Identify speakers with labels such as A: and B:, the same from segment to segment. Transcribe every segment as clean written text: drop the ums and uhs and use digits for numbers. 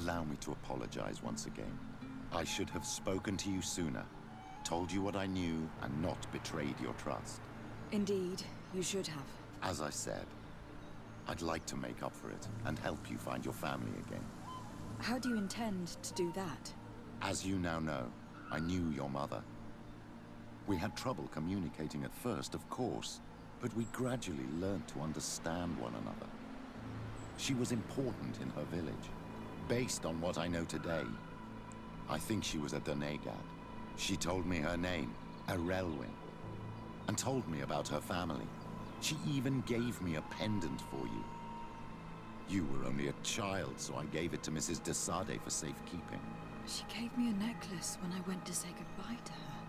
A: Allow me to apologize once again. I should have spoken to you sooner, told you what I knew, and not betrayed your trust.
B: Indeed, you should have.
A: As I said, I'd like to make up for it and help you find your family again.
B: How do you intend to do that?
A: As you now know, I knew your mother. We had trouble communicating at first, of course, but we gradually learned to understand one another. She was important in her village. Based on what I know today, I think she was a Donegad. She told me her name, Arelwin, and told me about her family. She even gave me a pendant for you. You were only a child, so I gave it to Mrs. de Sarde for safekeeping.
B: She gave me a necklace when I went to say goodbye to her.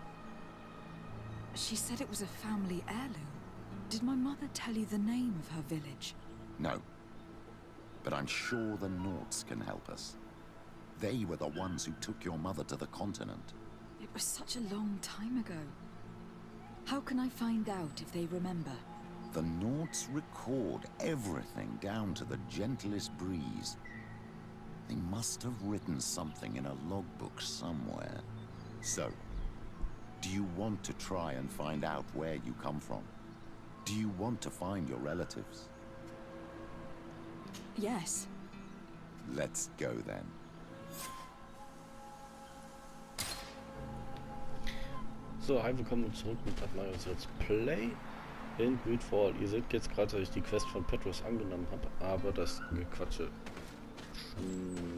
B: She said it was a family heirloom. Did my mother tell you the name of her village?
A: No. But I'm sure the Norts can help us. They were the ones who took your mother to the continent.
B: It was such a long time ago. How can I find out if they remember?
A: The Norts record everything down to the gentlest breeze. They must have written something in a logbook somewhere. So, do you want to try and find out where you come from? Do you want to find your relatives?
B: Yes.
A: Let's go then.
C: So, hi, willkommen zurück mit einem neuen Let's Play in Greedfall. Ihr seht jetzt gerade, dass ich die Quest von Petros angenommen habe, aber das Gequatsche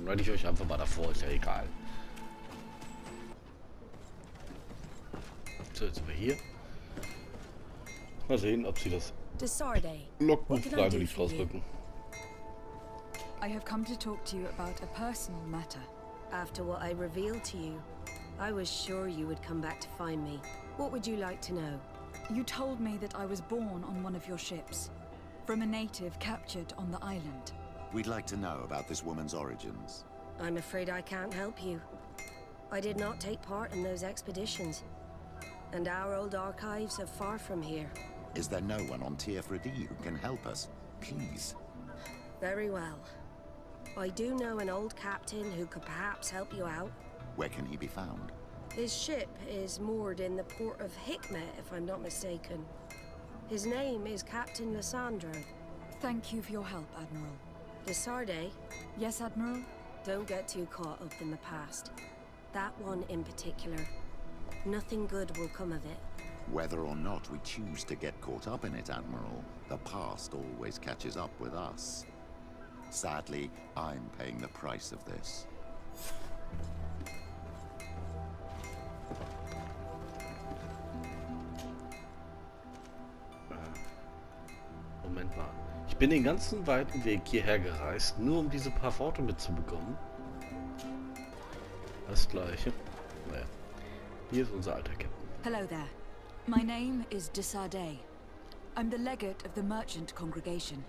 C: schneide ich euch einfach mal davor, ist ja egal. So, jetzt sind wir hier. Mal sehen, ob sie das Logbuch freiwillig rausrücken.
B: I have come to talk to you about a personal matter.
D: After what I revealed to you, I was sure you would come back to find me. What would you like to know?
B: You told me that I was born on one of your ships, from a native captured on the island.
A: We'd like to know about this woman's origins.
D: I'm afraid I can't help you. I did not take part in those expeditions, and our old archives are far from here.
A: Is there no one on Tier 3D who can help us? Please.
D: Very well. I do know an old captain who could perhaps help you out.
A: Where can he be found?
D: His ship is moored in the port of Hikmet, if I'm not mistaken. His name is Captain Lissandro.
B: Thank you for your help, Admiral.
D: De Sarde?
B: Yes, Admiral?
D: Don't get too caught up in the past. That one in particular. Nothing good will come of it.
A: Whether or not we choose to get caught up in it, Admiral, the past always catches up with us. Sadly, I'm paying the price of this.
C: Moment mal. Ich bin den ganzen weiten Weg hierher gereist, nur um diese paar Worte mitzubekommen. Das gleiche. Naja. Hier ist unser alter Captain.
B: Hello there. My name is de Sarde. I'm the legate of the merchant congregation.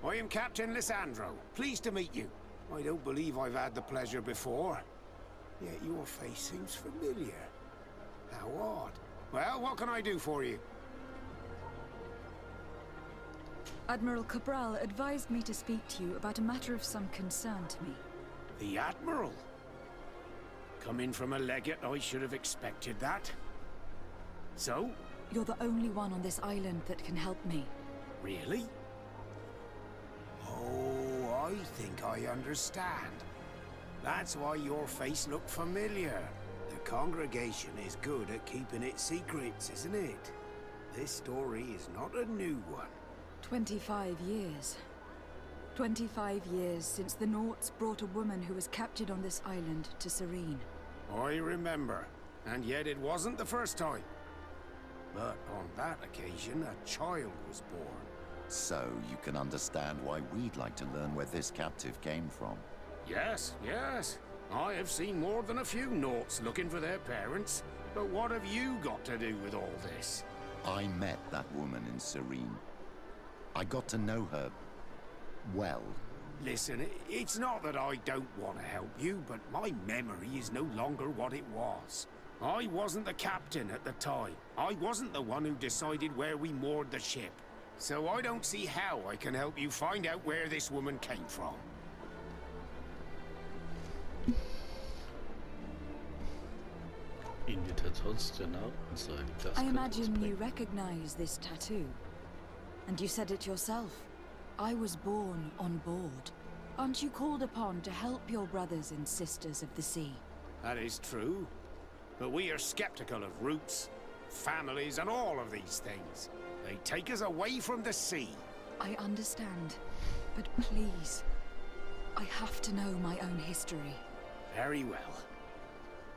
E: I am Captain Lissandro. Pleased to meet you. I don't believe I've had the pleasure before. Yet your face seems familiar. How odd. Well, what can I do for you?
B: Admiral Cabral advised me to speak to you about a matter of some concern to me.
E: The Admiral? Coming from a legate, I should have expected that. So?
B: You're the only one on this island that can help me.
E: Really? Oh, I think I understand. That's why your face looked familiar. The congregation is good at keeping its secrets, isn't it? This story is not a new one.
B: 25 years. 25 years since the Norts brought a woman who was captured on this island to Serene.
E: I remember, and yet it wasn't the first time. But on that occasion, a child was born.
A: So you can understand why we'd like to learn where this captive came from.
E: Yes, yes. I have seen more than a few Norts looking for their parents. But what have you got to do with all this?
A: I met that woman in Serene. I got to know her, well.
E: Listen, it's not that I don't want to help you, but my memory is no longer what it was. I wasn't the captain at the time. I wasn't the one who decided where we moored the ship. So I don't see how I can help you find out where this woman came from.
C: Als holst genau anzeigen. Das
B: I
C: könnte
B: imagine
C: uns
B: you
C: bringen.
B: recognize this tattoo. And you said it yourself. I was born on board. Aren't you called upon to help your brothers and sisters of the sea?
E: That is true. But we are skeptical of roots, families, and all of these things. They take us away from the sea.
B: I understand. But please, I have to know my own history.
E: Very well.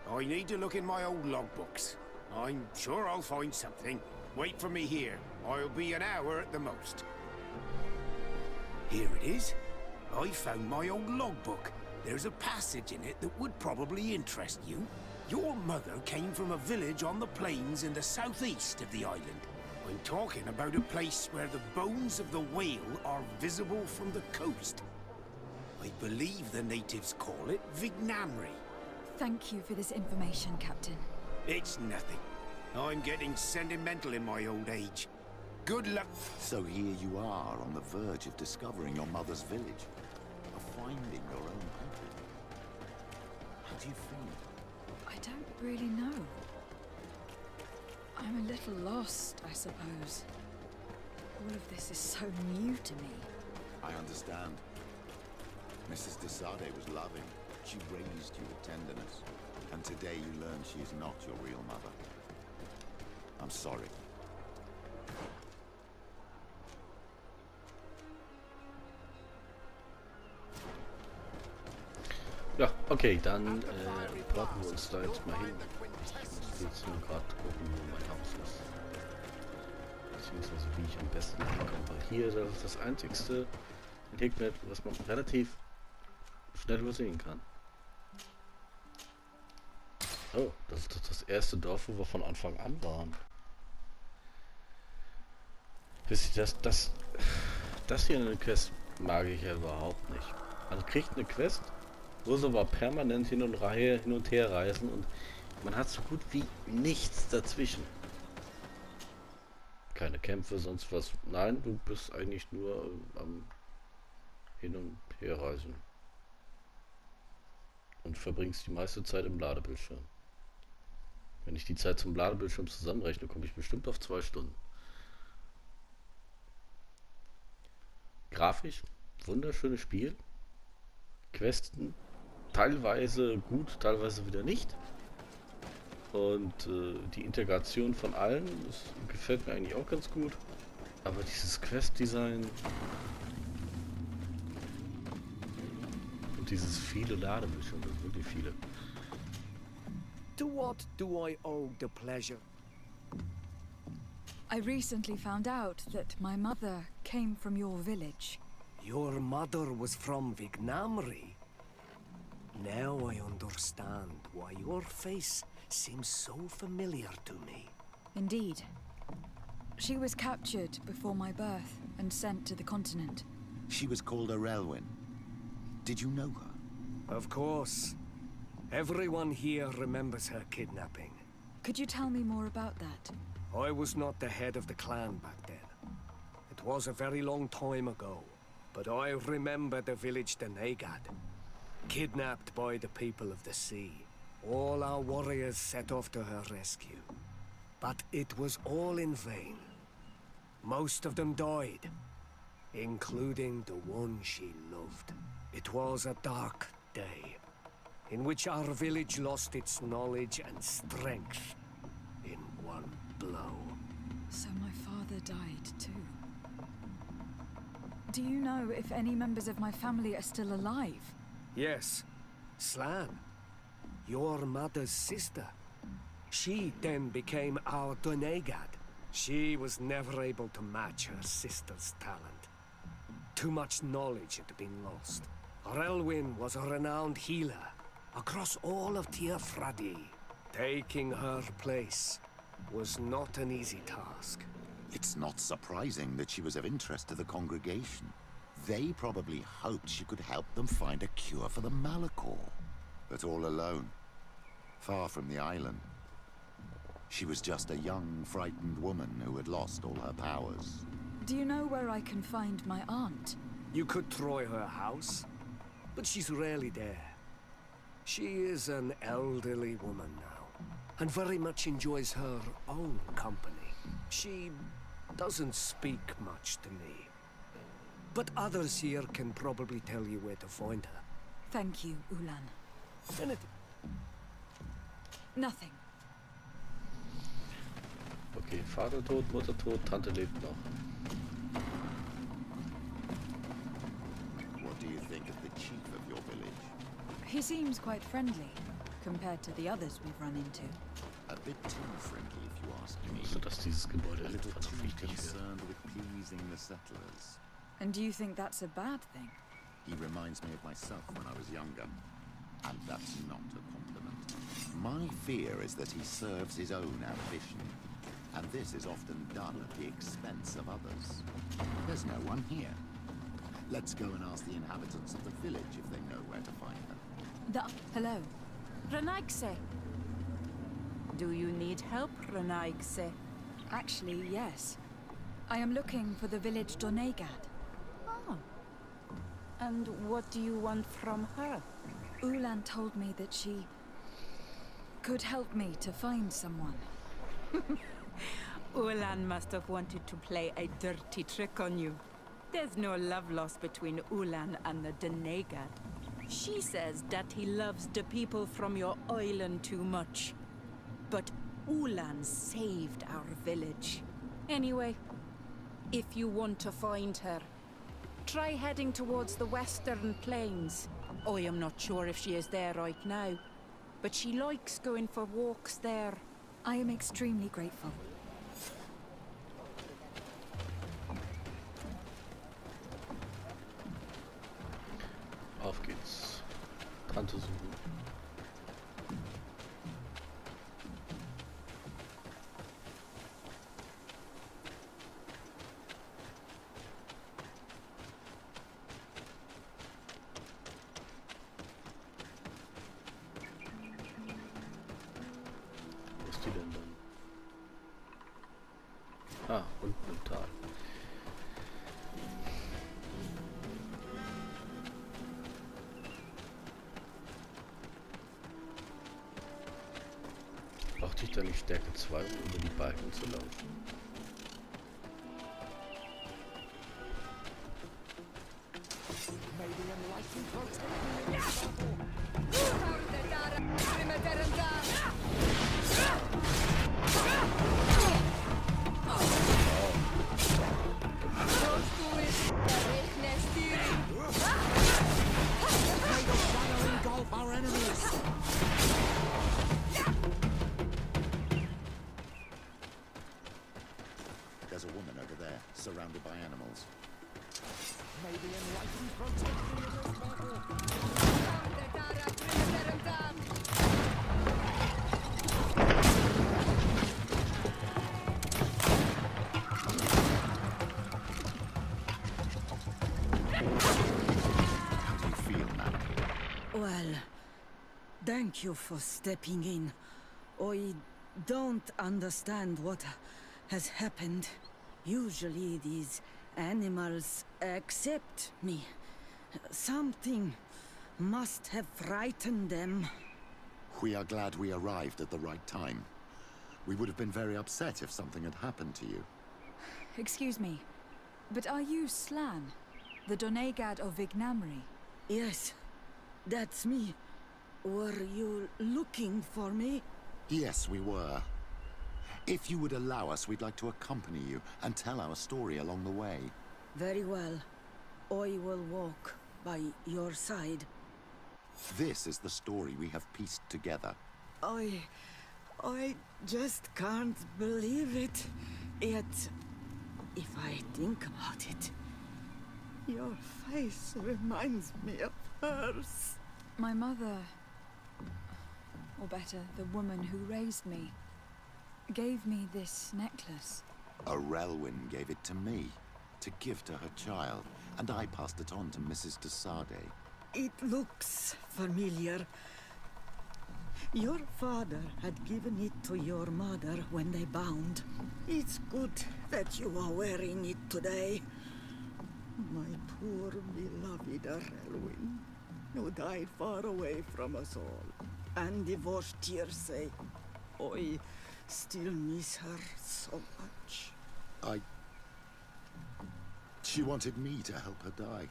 E: I need to look in my old logbooks. I'm sure I'll find something. Wait for me here. I'll be an hour at the most. Here it is. I found my old logbook. There's a passage in it that would probably interest you. Your mother came from a village on the plains in the southeast of the island. I'm talking about a place where the bones of the whale are visible from the coast. I believe the natives call it Vignamri.
B: Thank you for this information, Captain.
E: It's nothing. I'm getting sentimental in my old age. Good luck.
A: So here you are on the verge of discovering your mother's village, of finding your own country. How do you feel?
B: I don't really know. I'm a little lost, I suppose. All of this is so new to me.
A: I understand. Mrs. de Sarde was loving. She raised you with tenderness. And today you learn she is not your real mother. I'm sorry.
C: Ja, okay, dann brauchen wir uns da jetzt mal hin. Ich will jetzt nur gerade gucken, wo mein Haus ist. Beziehungsweise wie ich am besten hinkomme. Weil hier das ist das einzigste Enigma, was man relativ schnell übersehen kann. Oh, das ist doch das erste Dorf, wo wir von Anfang an waren. Wisst ihr, das hier eine Quest mag ich ja überhaupt nicht. Man kriegt eine Quest, wo sie aber permanent hin und her reisen und man hat so gut wie nichts dazwischen. Keine Kämpfe, sonst was. Nein, du bist eigentlich nur am Hin- und Herreisen. Und verbringst die meiste Zeit im Ladebildschirm. Wenn ich die Zeit zum Ladebildschirm zusammenrechne, komme ich bestimmt auf 2 Stunden. Grafisch, wunderschönes Spiel. Questen, teilweise gut, teilweise wieder nicht. Und die Integration von allen, das gefällt mir eigentlich auch ganz gut. Aber dieses Quest-Design und dieses viele Ladebildschirme, wirklich viele.
F: To what do I owe the pleasure?
B: I recently found out that my mother came from your village.
F: Your mother was from Vignamri. Now I understand why your face seems so familiar to me.
B: Indeed. She was captured before my birth and sent to the continent.
A: She was called Arelwyn. Did you know her?
F: Of course. Everyone here remembers her kidnapping.
B: Could you tell me more about that?
F: I was not the head of the clan back then. It was a very long time ago. But I remember the village Denegad, kidnapped by the people of the sea. All our warriors set off to her rescue. But it was all in vain. Most of them died, including the one she loved. It was a dark day, in which our village lost its knowledge and strength in one blow.
B: So my father died too. Do you know if any members of my family are still alive?
F: Yes, Slan, your mother's sister. She then became our Donegad. She was never able to match her sister's talent. Too much knowledge had been lost. Relwyn was a renowned healer across all of Tiafradi. Taking her place was not an easy task.
A: It's not surprising that she was of interest to the congregation. They probably hoped she could help them find a cure for the Malachor. But all alone, far from the island. She was just a young, frightened woman who had lost all her powers.
B: Do you know where I can find my aunt?
F: You could try her house, but she's rarely there. She is an elderly woman now. and very much enjoys her own company. She doesn't speak much to me, but others here can probably tell you where to find her.
B: Thank you, Ulan.
F: Anything.
B: Nothing.
C: Okay, Vater tot, Mutter tot, Tante lebt noch.
A: What do you think of the chief of your village?
B: He seems quite friendly, compared to the others we've run into.
A: A bit too friendly, if you ask me.
C: So dass dieses Gebäude
A: A little
C: verdammt
A: too
C: wichtig wird.
A: concerned with pleasing the settlers.
B: And do you think that's a bad thing?
A: He reminds me of myself when I was younger. And that's not a compliment. My fear is that he serves his own ambition. And this is often done at the expense of others. There's no one here. Let's go and ask the inhabitants of the village if they know where to find her.
B: Hello.
G: Renaigse. Do you need help, Renaigse?
B: Actually, yes. I am looking for the village Donegad.
G: Oh. And what do you want from her?
B: Ulan told me that she could help me to find someone.
G: Ulan must have wanted to play a dirty trick on you. There's no love lost between Ulan and the Donegad. She says that he loves the people from your island too much. But Ulan saved our village. Anyway, if you want to find her, try heading towards the western plains. I am not sure if she is there right now, but she likes going for walks there.
B: I am extremely grateful.
C: Auf geht's. Tante suchen. Wo ist die denn dann? Ah, unten im Tal. Brauchte ich da nicht Stärke 2, um über die Balken zu laufen?
A: There's a woman over there, surrounded by animals. How do you feel now?
H: Well, thank you for stepping in. I don't understand what has happened. Usually these animals accept me. Something must have frightened them.
A: We are glad we arrived at the right time. We would have been very upset if something had happened to you.
B: Excuse me, but are you Slan, the Donegad of Vignamri?
H: Yes, that's me. Were you looking for me?
A: Yes, we were. If you would allow us, we'd like to accompany you and tell our story along the way.
H: Very well. I will walk by your side.
A: This is the story we have pieced together.
H: I just can't believe it. Yet, if I think about it, your face reminds me of hers.
B: My mother, or better, the woman who raised me, gave me this necklace.
A: A Relwyn gave it to me, to give to her child, and I passed it on to Mrs. de Sarde.
H: It looks familiar. Your father had given it to your mother when they bound. It's good that you are wearing it today. My poor beloved Relwyn, who died far away from us all, and divorced Tiersey. I still miss her so much.
A: She wanted me to help her die.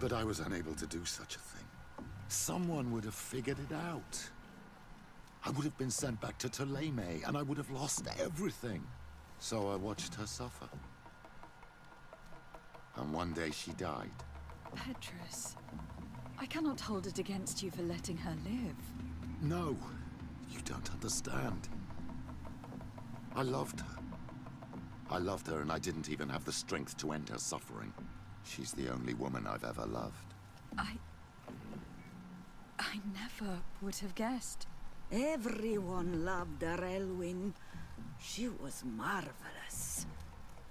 A: But I was unable to do such a thing. Someone would have figured it out. I would have been sent back to Ptolemy, and I would have lost everything. So I watched her suffer. And one day she died.
B: Petrus, I cannot hold it against you for letting her live.
A: No, you don't understand. I loved her. I loved her, and I didn't even have the strength to end her suffering. She's the only woman I've ever loved.
B: I never would have guessed.
H: Everyone loved her, Elwyn. She was marvelous.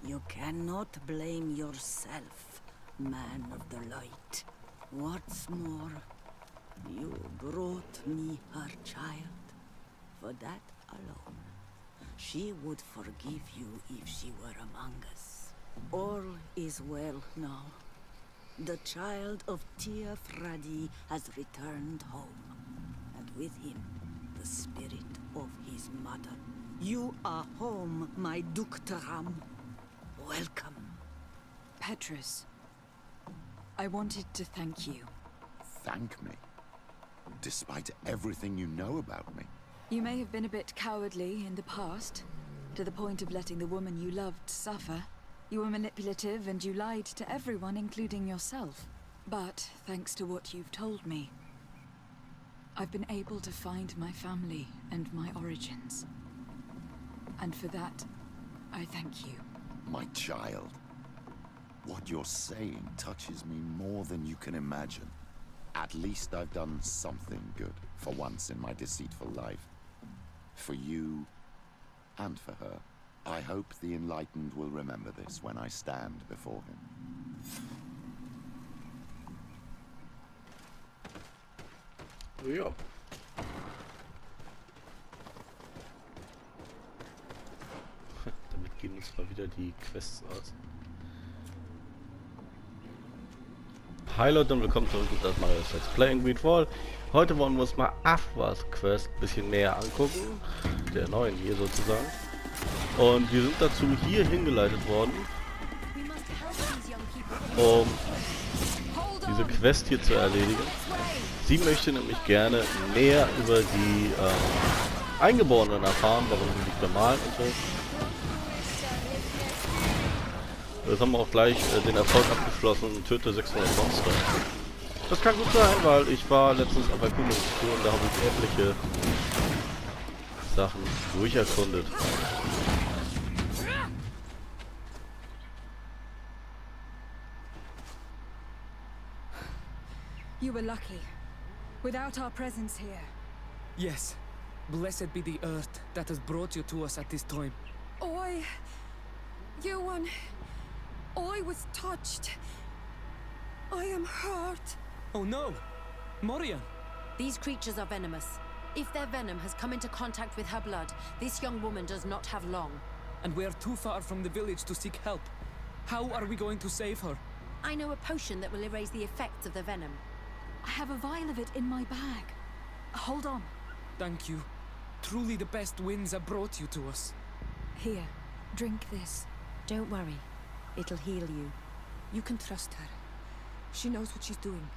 H: You cannot blame yourself, man of the light. What's more, you brought me her child. For that alone, she would forgive you if she were among us. All is well now. The child of Tia Fradi has returned home, and with him, the spirit of his mother. You are home, my Ductaram. Welcome.
B: Petrus, I wanted to thank you.
A: Thank me? Despite everything you know about me?
B: You may have been a bit cowardly in the past, to the point of letting the woman you loved suffer. You were manipulative and you lied to everyone, including yourself. But thanks to what you've told me, I've been able to find my family and my origins. And for that, I thank you.
A: My child. What you're saying touches me more than you can imagine. At least I've done something good for once in my deceitful life. For you and for her. I hope the Enlightened will remember this when I stand before him.
C: Ja. Damit gehen uns mal wieder die Quests aus. Hi Leute und willkommen zurück zu das neue Let's Play in Greedfall. Heute wollen wir uns mal Aphras Quest ein bisschen näher angucken. Der neuen hier sozusagen. Und wir sind dazu hier hingeleitet worden, um diese Quest hier zu erledigen. Sie möchte nämlich gerne näher über die Eingeborenen erfahren, warum sie nicht bemalen und so. Jetzt haben wir auch gleich den Erfolg abgeschlossen, töte 600 Monster. Das kann gut sein, weil ich war letztens auf Erkundungstour und da habe ich etliche Sachen durcherkundet.
B: You were lucky. Without our presence here.
I: Yes. Blessed be the earth that has brought you to us at this time.
D: I was touched. I am hurt.
I: Oh no! Morian!
J: These creatures are venomous. If their venom has come into contact with her blood, this young woman does not have long.
I: And we are too far from the village to seek help. How are we going to save her?
J: I know a potion that will erase the effects of the venom.
B: I have a vial of it in my bag. Hold on.
I: Thank you. Truly the best winds have brought you to us.
B: Here, drink this.
J: Don't worry. It'll heal you.
D: You can trust her. She knows what she's doing.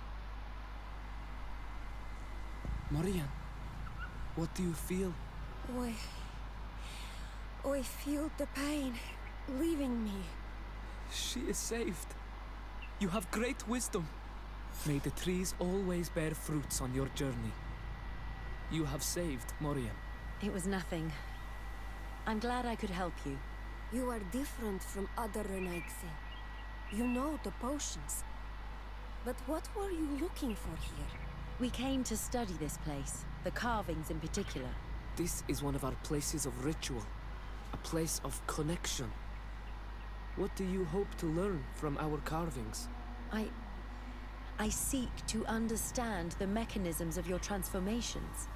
I: Morian, what do you feel?
D: I feel the pain leaving me.
I: She is saved. You have great wisdom. May the trees always bear fruits on your journey. You have saved Morian.
J: It was nothing. I'm glad I could help you.
D: You are different from other Renaigse. You know the potions. But what were you looking for here?
J: We came to study this place, the carvings in particular.
I: This is one of our places of ritual. A place of connection. What do you hope to learn from our carvings?
J: I seek to understand the mechanisms of your transformations.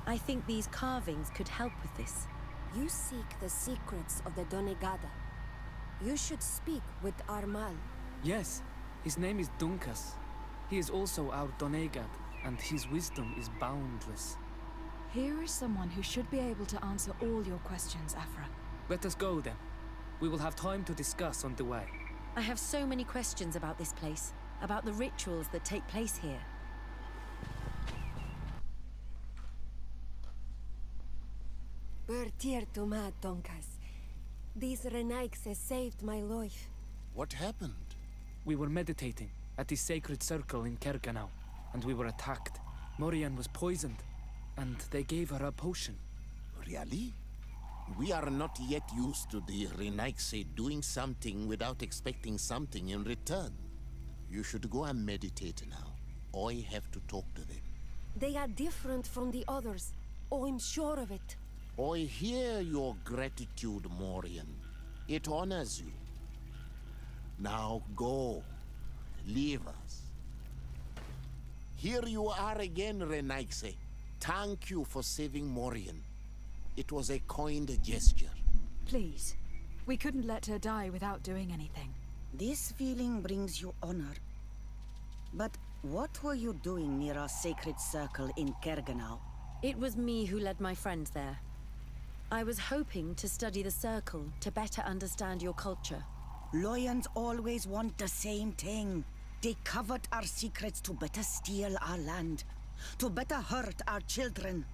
J: I think these carvings could help with this.
D: You seek the secrets of the Donegada. You should speak with Armal.
I: Yes, his name is Dunkas. He is also our Donegad, and his wisdom is boundless.
B: Here is someone who should be able to answer all your questions, Aphra.
I: Let us go then. We will have time to discuss on the way.
J: I have so many questions about this place, about the rituals that take place here.
D: Bertir to ma Donkas. These Renaiks has saved my life.
A: What happened?
I: We were meditating at the sacred circle in Kerganau, and we were attacked. Morian was poisoned, and they gave her a potion.
K: Really? We are not yet used to the Renaikse doing something without expecting something in return. You should go and meditate now. I have to talk to them.
D: They are different from the others. Oh, I'm sure of it.
K: I hear your gratitude, Morian. It honors you. Now go. Leave us. Here you are again, Renaikse. Thank you for saving Morian. It was a kind gesture.
B: Please. We couldn't let her die without doing anything.
H: This feeling brings you honor. But what were you doing near our sacred circle in Kerganau?
J: It was me who led my friends there. I was hoping to study the circle to better understand your culture.
H: Loyans always want the same thing. They covet our secrets to better steal our land, to better hurt our children.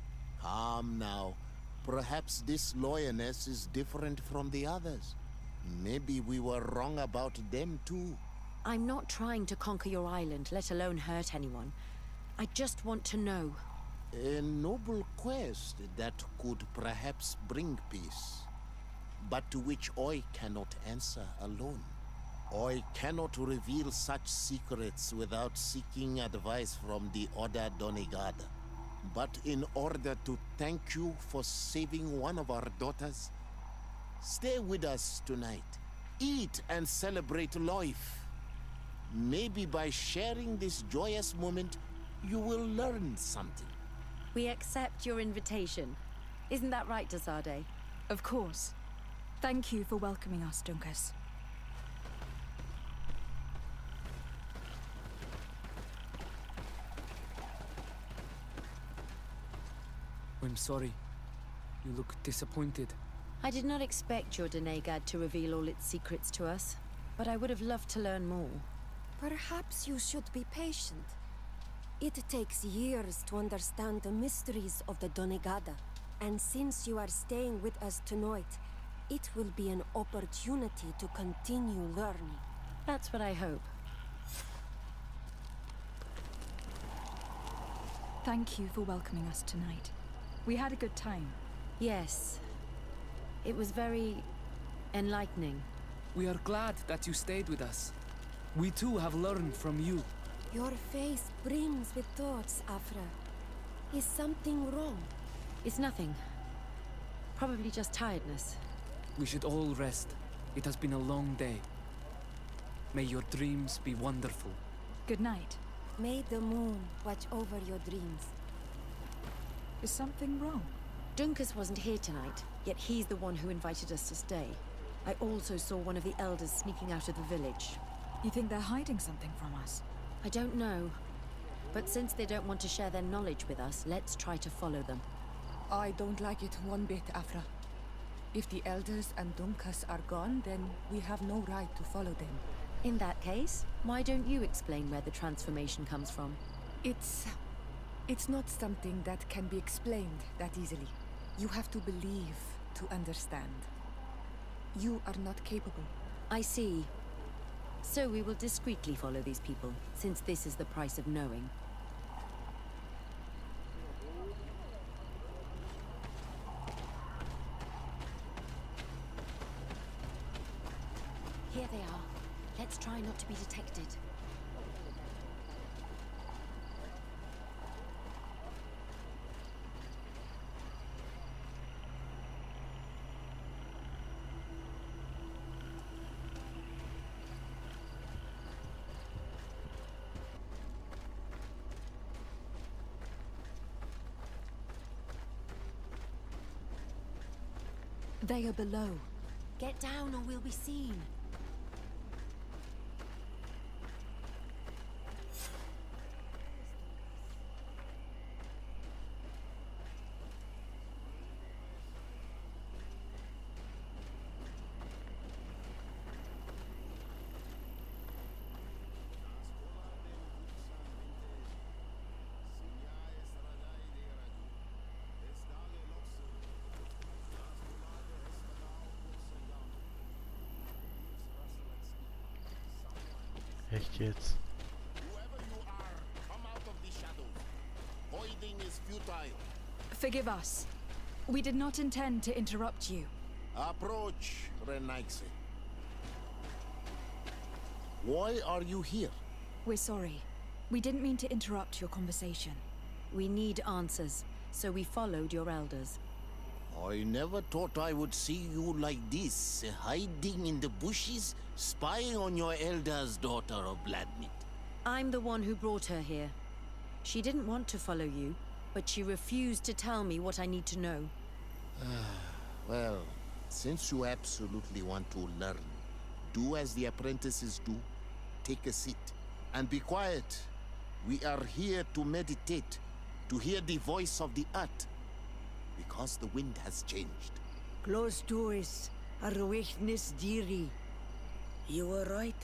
K: Calm now. Perhaps this lioness is different from the others. Maybe we were wrong about them too.
J: I'm not trying to conquer your island, let alone hurt anyone. I just want to know.
K: A noble quest that could perhaps bring peace, but to which I cannot answer alone. I cannot reveal such secrets without seeking advice from the Order Donegada. But in order to thank you for saving one of our daughters, stay with us tonight. Eat and celebrate life. Maybe by sharing this joyous moment, you will learn something.
J: We accept your invitation. Isn't that right, Sarde?
B: Of course. Thank you for welcoming us, Dunkas.
I: I'm sorry. You look disappointed.
J: I did not expect your Denegad to reveal all its secrets to us, but I would have loved to learn more.
D: Perhaps you should be patient. It takes years to understand the mysteries of the Donegada. And since you are staying with us tonight, it will be an opportunity to continue learning.
J: That's what I hope.
B: Thank you for welcoming us tonight. We had a good time.
J: Yes. It was very enlightening.
I: We are glad that you stayed with us. We too have learned from you.
D: Your face brims with thoughts, Aphra. Is something wrong?
J: It's nothing. Probably just tiredness.
I: We should all rest. It has been a long day. May your dreams be wonderful.
B: Good night.
D: May the moon watch over your dreams.
B: Is something wrong?
J: Dunkas wasn't here tonight, yet he's the one who invited us to stay. I also saw one of the elders sneaking out of the village.
B: You think they're hiding something from us?
J: I don't know. But since they don't want to share their knowledge with us, let's try to follow them.
L: I don't like it one bit, Aphra. If the elders and Dunkas are gone, then we have no right to follow them.
J: In that case, why don't you explain where the transformation comes from?
L: It's not something that can be explained that easily. You have to believe to understand. You are not capable.
J: I see. So we will discreetly follow these people, since this is the price of knowing. Here they are. Let's try not to be detected.
B: They are below.
J: Get down or we'll be seen.
C: Echt jetzt?
K: Whoever you are, come out of the shadows. Hiding is futile.
B: Forgive us. We did not intend to interrupt you.
K: Approach, Renaigse. Why are you here?
B: We're sorry. We didn't mean to interrupt your conversation.
J: We need answers, so we followed your elders.
K: I never thought I would see you like this, hiding in the bushes, spying on your elders, daughter of Bloodmeat.
J: I'm the one who brought her here. She didn't want to follow you, but she refused to tell me what I need to know.
K: Well, since you absolutely want to learn, do as the apprentices do. Take a seat and be quiet. We are here to meditate, to hear the voice of the earth, because the wind has changed.
H: Close doors are weakness, dearie. You were right.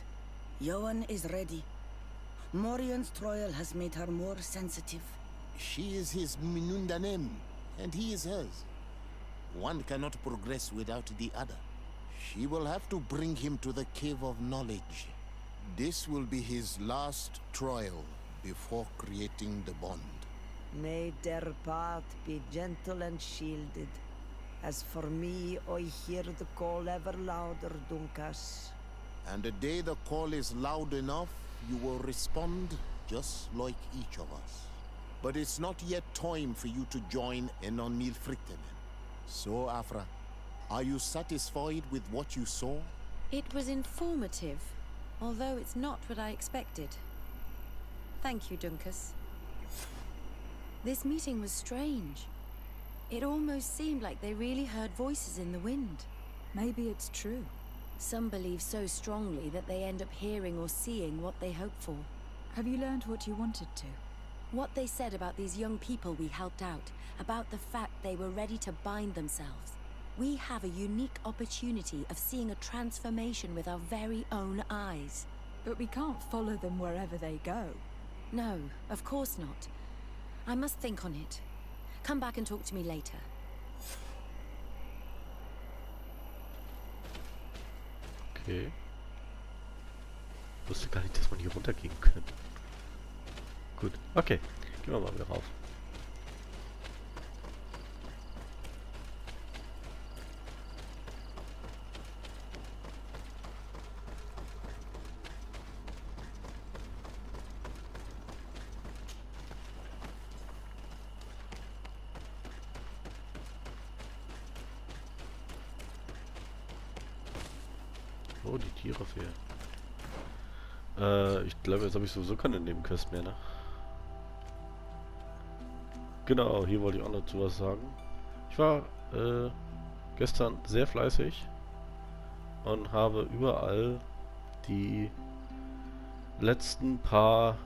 H: Johan is ready. Morian's trial has made her more sensitive.
K: She is his Minundanem, and he is hers. One cannot progress without the other. She will have to bring him to the Cave of Knowledge. This will be his last trial before creating the bond.
H: May their path be gentle and shielded. As for me, I hear the call ever louder, Dunkas.
K: And the day the call is loud enough, you will respond just like each of us. But it's not yet time for you to join in on Milfritten. So, Aphra, are you satisfied with what you saw?
J: It was informative, although it's not what I expected. Thank you, Dunkas. This meeting was strange. It almost seemed like they really heard voices in the wind.
B: Maybe it's true.
J: Some believe so strongly that they end up hearing or seeing what they hope for.
B: Have you learned what you wanted to?
J: What they said about these young people we helped out, about the fact they were ready to bind themselves. We have a unique opportunity of seeing a transformation with our very own eyes.
B: But we can't follow them wherever they go.
J: No, of course not. I must think on it. Come back and talk to me later.
C: Okay. Ich wusste gar nicht, dass man hier runtergehen kann. Gut, okay. Gehen wir mal wieder rauf. Oh, die Tiere fehlen. Ich glaube, jetzt habe ich sowieso keine Nebenquest mehr, ne? Genau, hier wollte ich auch noch zu was sagen. Ich war gestern sehr fleißig und habe überall die letzten paar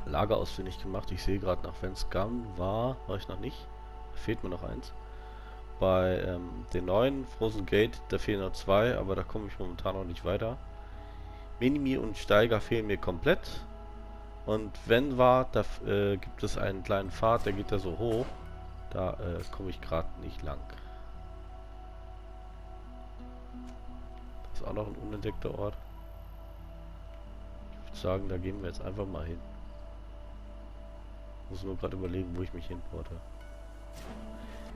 C: Lager ausfindig gemacht. Ich sehe gerade nach Vensgam war ich noch nicht. Da fehlt mir noch eins. Bei den neuen Frozen Gate, da fehlen noch 2, aber da komme ich momentan noch nicht weiter. Minimi und Steiger fehlen mir komplett. Und wenn da gibt es einen kleinen Pfad, der geht da so hoch. Da komme ich gerade nicht lang. Das ist auch noch ein unentdeckter Ort. Ich würde sagen, da gehen wir jetzt einfach mal hin. Muss nur gerade überlegen, wo ich mich hinporte.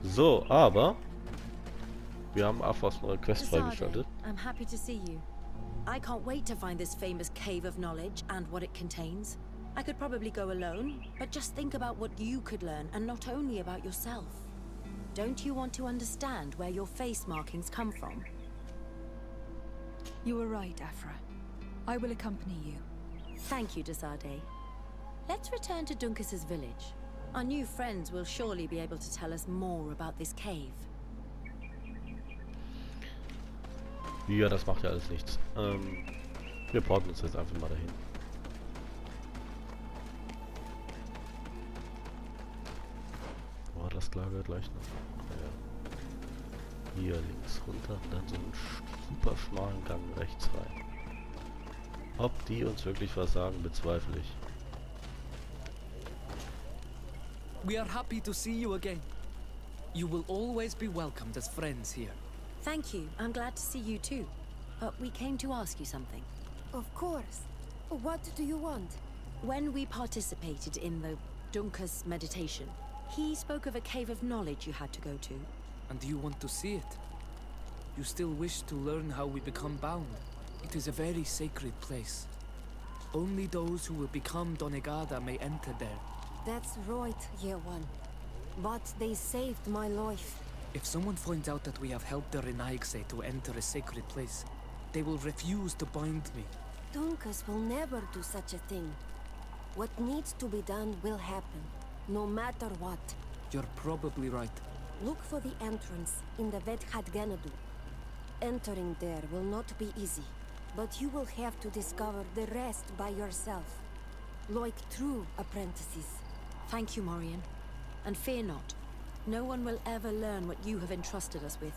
C: So, aber wir haben Aphras neue Quest freigeschaltet.
J: I'm happy to see you. I can't wait to find this famous cave of knowledge and what it contains. I could probably go alone, but just think about what you could learn, and not only about yourself. Don't you want to understand where your face markings come from?
B: You were right, Aphra. I will accompany you.
J: Thank you, Sarde. Let's return to Dunkas's village. Our new friends will surely be able to tell us more about this cave.
C: Ja, das macht ja alles nichts. Wir porten uns jetzt einfach mal dahin. Das Lager gleich noch. Ja. Hier links runter und dann so einen super schmalen Gang rechts rein. Ob die uns wirklich was sagen, bezweifle ich.
I: We are happy to see you again. You will always be welcomed as friends here.
J: Thank you. I'm glad to see you too. But we came to ask you something.
D: Of course. What do you want?
J: When we participated in the Dunkus meditation, he spoke of a cave of knowledge you had to go to.
I: And you want to see it? You still wish to learn how we become bound? It is a very sacred place. Only those who will become Donegada may enter there.
D: That's right, Year One. But they saved my life.
I: If someone finds out that we have helped the Renaigse to enter a sacred place, they will refuse to bind me.
D: Dunkus will never do such a thing. What needs to be done will happen, no matter what.
I: You're probably right.
D: Look for the entrance in the Vedhat Ganadu. Entering there will not be easy, but you will have to discover the rest by yourself. Like true apprentices.
J: Thank you, Morian. And fear not. No one will ever learn what you have entrusted us with.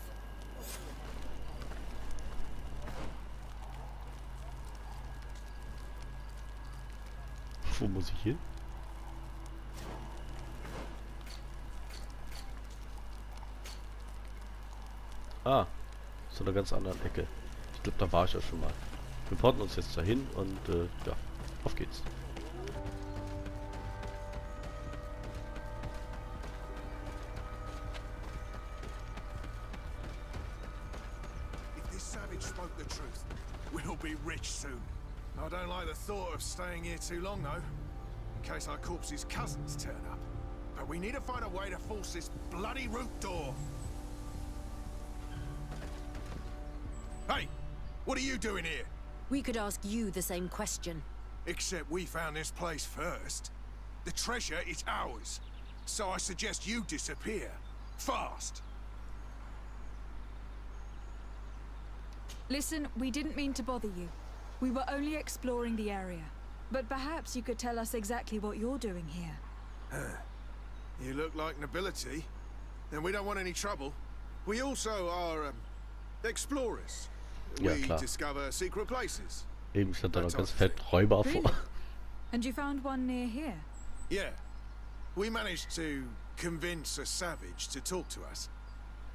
C: Wo muss ich hin? Ah, zu einer ganz anderen Ecke. Ich glaube, da war ich ja schon mal. Wir porten uns jetzt dahin und ja, auf geht's.
M: If this savage spoke the truth, we'll be rich soon. I don't like the thought of staying here too long, though, in case our corpse's cousins turn up. But we need to find a way to force this bloody root door. Hey, what are you doing here?
J: We could ask you the same question.
M: Except we found this place first. The treasure is ours. So I suggest you disappear. Fast.
B: Listen, we didn't mean to bother you. We were only exploring the area. But perhaps you could tell us exactly what you're doing here.
M: You look like nobility. Then we don't want any trouble. We also are, explorers.
C: Ja,
M: We
C: klar.
M: discover secret places.
C: Eben stand da noch
M: That
C: ganz
M: type of
C: fett Räuber vor.
B: Really? And you found one near here?
M: Yeah. We managed to convince a savage to talk to us.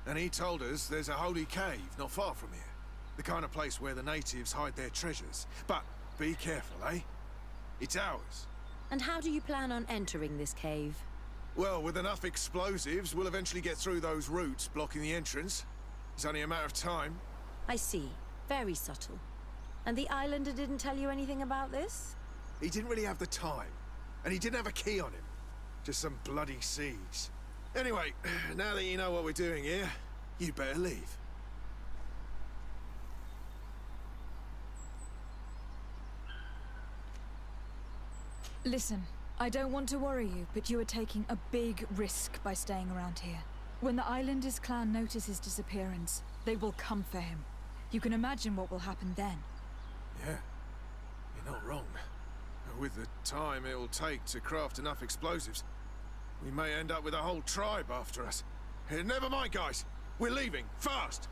M: And he told us there's a holy cave not far from here. The kind of place where the natives hide their treasures. But be careful, eh? It's ours.
J: And how do you plan on entering this cave?
M: Well, with enough explosives, we'll eventually get through those roots blocking the entrance. It's only a matter of time.
J: I see. Very subtle. And the islander didn't tell you anything about this?
M: He didn't really have the time. And he didn't have a key on him. Just some bloody seeds. Anyway, now that you know what we're doing here, you'd better leave.
B: Listen, I don't want to worry you, but you are taking a big risk by staying around here. When the Islanders clan notice his disappearance, they will come for him. You can imagine what will happen then.
M: Yeah, you're not wrong. With the time it will take to craft enough explosives, we may end up with a whole tribe after us. Never mind, guys. We're leaving. Fast!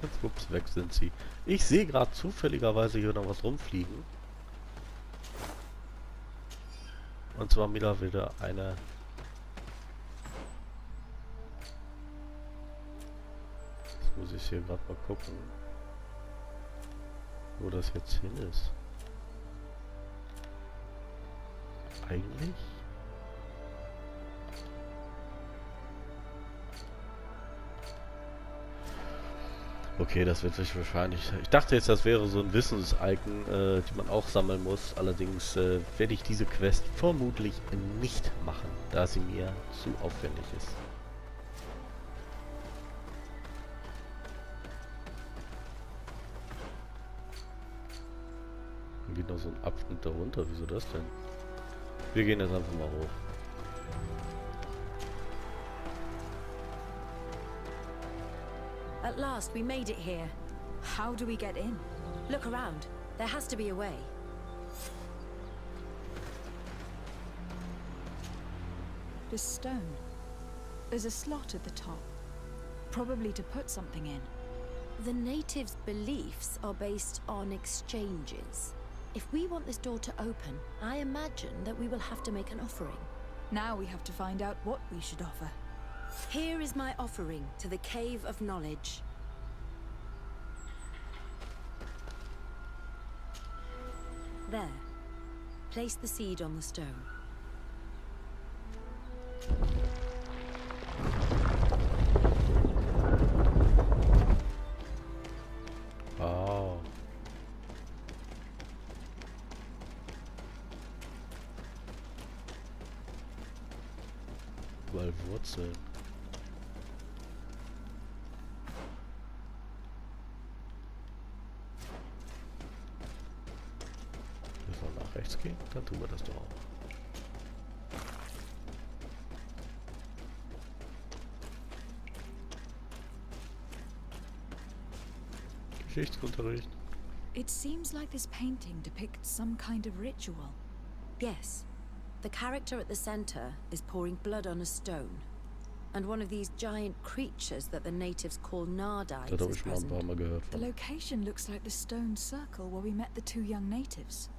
C: Jetzt, ups, weg sind sie. Ich sehe gerade zufälligerweise hier noch was rumfliegen. Und zwar wieder eine... Jetzt muss ich hier gerade mal gucken, wo das jetzt hin ist. Eigentlich... Okay, das wird sich wahrscheinlich... Ich dachte jetzt, das wäre so ein Wissensicon, die man auch sammeln muss. Allerdings werde ich diese Quest vermutlich nicht machen, da sie mir zu aufwendig ist. Geht noch so ein Abschnitt darunter. Wieso das denn? Wir gehen jetzt einfach mal hoch.
J: At last, we made it here.
B: How do we get in?
J: Look around. There has to be a way.
B: This stone. There's a slot at the top. Probably to put something in.
J: The natives' beliefs are based on exchanges. If we want this door to open, I imagine that we will have to make an offering.
B: Now we have to find out what we should offer.
J: Here is my offering to the Cave of Knowledge. There. Place the seed on the stone.
C: Oh. Überall Wurzeln. Müssen wir nach rechts gehen? Dann tun wir das doch auch. Geschichtsunterricht.
B: It seems like this painting depicts some kind of ritual.
J: Yes. The character at the center is pouring blood on a stone. And one of these giant creatures that the natives call Nardides
C: Das habe
J: is
C: ich mal ein
J: present.
C: paar Mal gehört
B: The
C: von.
B: location looks like the stone circle where we met the 2 young natives.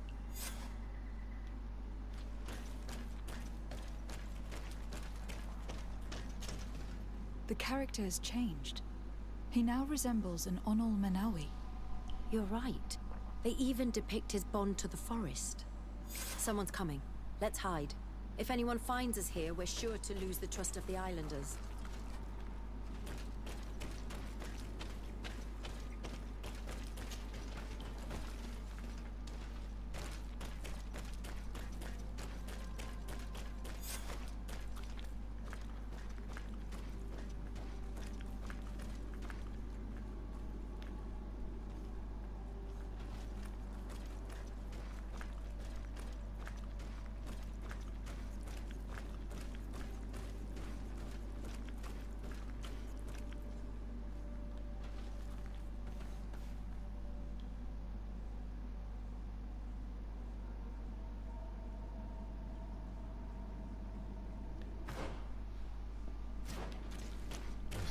B: The character has changed. He now resembles an Onol Menawi.
J: You're right. They even depict his bond to the forest. Someone's coming. Let's hide. If anyone finds us here, we're sure to lose the trust of the islanders.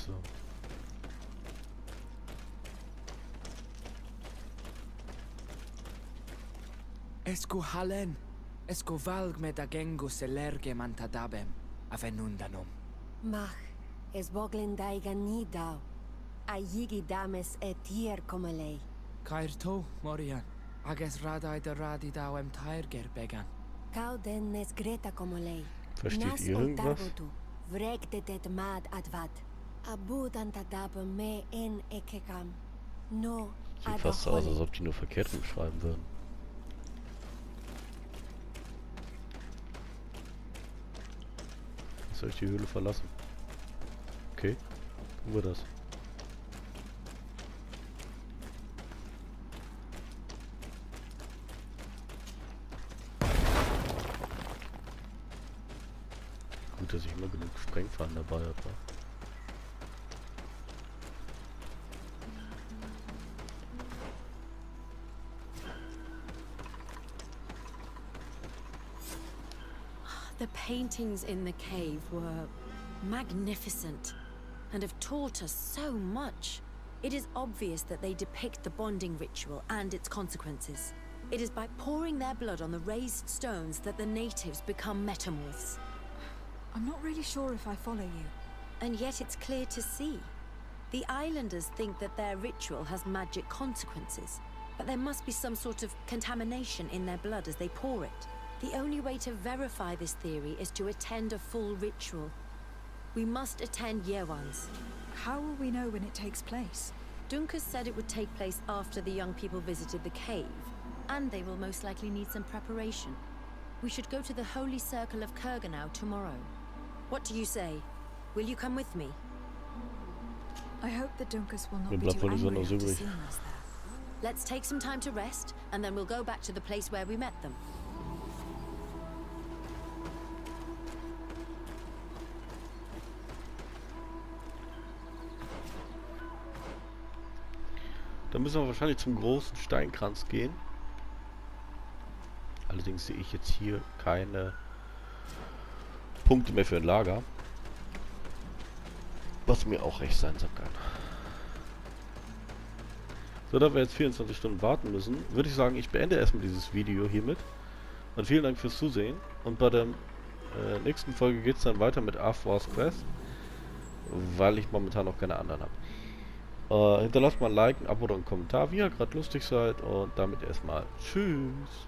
C: So.
I: Esco halen. Esco valg med agengo selerge mantadabem. Avenundanum.
D: Mach, es boglin daiga ni dau. A yigi dames etier como lei.
I: Kair to, Morian. Ages radai de radi dauem tairger began.
D: Kau den nes greta como lei.
C: Versteht
D: Nas
C: ihr irgendwas?
D: oltargotu, vregde det mad advad. Abud antadabe me en ekekam. No,
C: Sieht fast so aus, als ob die nur verkehrt schreiben würden. Soll ich die Höhle verlassen? Okay, tun wir das. Gut, dass ich immer genug Sprengfallen dabei habe.
J: The paintings in the cave were magnificent and have taught us so much. It is obvious that they depict the bonding ritual and its consequences. It is by pouring their blood on the raised stones that the natives become metamorphs.
B: I'm not really sure if I follow you.
J: And yet it's clear to see. The islanders think that their ritual has magic consequences, but there must be some sort of contamination in their blood as they pour it. The only way to verify this theory is to attend a full ritual. We must attend Yewan's.
B: How will we know when it takes place?
J: Dunkas said it would take place after the young people visited the cave, and they will most likely need some preparation. We should go to the Holy Circle of Kurganau tomorrow. What do you say? Will you come with me?
B: I hope that Dunkas will not
C: Mir
B: be
C: bleibt
B: too
C: wohl nichts
B: angry
C: anderes
B: after
C: übrig.
B: seeing us there.
J: Let's take some time to rest, and then we'll go back to the place where we met them.
C: Dann müssen wir wahrscheinlich zum großen Steinkranz gehen. Allerdings sehe ich jetzt hier keine Punkte mehr für ein Lager. Was mir auch recht sein kann. So, da wir jetzt 24 Stunden warten müssen, würde ich sagen, ich beende erstmal dieses Video hiermit. Und vielen Dank fürs Zusehen. Und bei der nächsten Folge geht es dann weiter mit Aphras Quest. Weil ich momentan noch keine anderen habe. Hinterlasst mal ein Like, ein Abo oder einen Kommentar, wie ihr gerade lustig seid. Und damit erstmal tschüss.